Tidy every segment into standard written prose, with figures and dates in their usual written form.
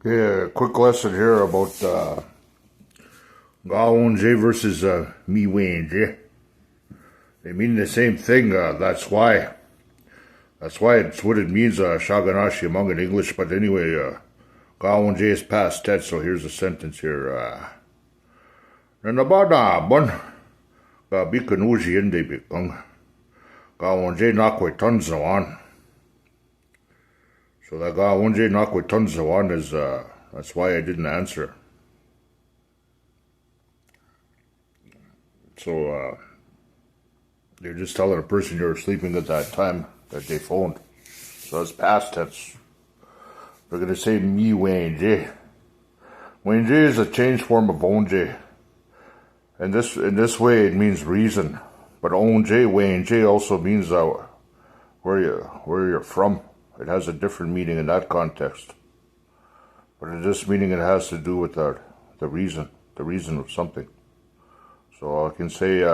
Okay, a quick lesson here about gaa-onji versus mii-wenji. They mean the same thing. That's why it's what it means. Anishinaabemong in English. But anyway, gaa-onji is past tense. So here's a sentence here. Nanabada-bon gaa-bikanuji ende-bikong gaa-onji nakwe-tunzawan. So that gaa-onji nakwe-tunzawan is, that's why I didn't answer. So, they're just telling a person you're sleeping at that time that they phoned. So it's past tense. They're going to say mii-wenji. Wenji is a changed form of onji. And in this way it means reason. But onji, wenji also means where you're from. It has a different meaning in that context. But in this meaning it has to do with the reason of something. So I can say,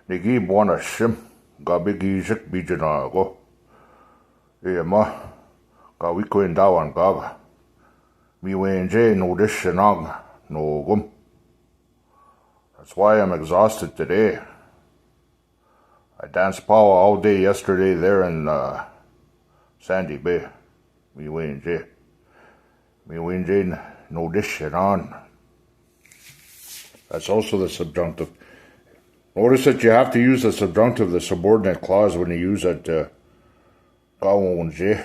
Nigi buona shim, gabigi jik bijanago. Ema, gawiko indawan gaga. Mii-wenji no dishanag no gum. That's why I'm exhausted today. I danced power all day yesterday there in Sandy Bay. Mii-wenji. Mii-wenji no dishanan. That's also the subjunctive. Notice that you have to use the subjunctive, the subordinate clause, when you use that gaa-onji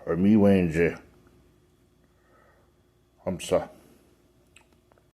or mii-wenji. Hamsa.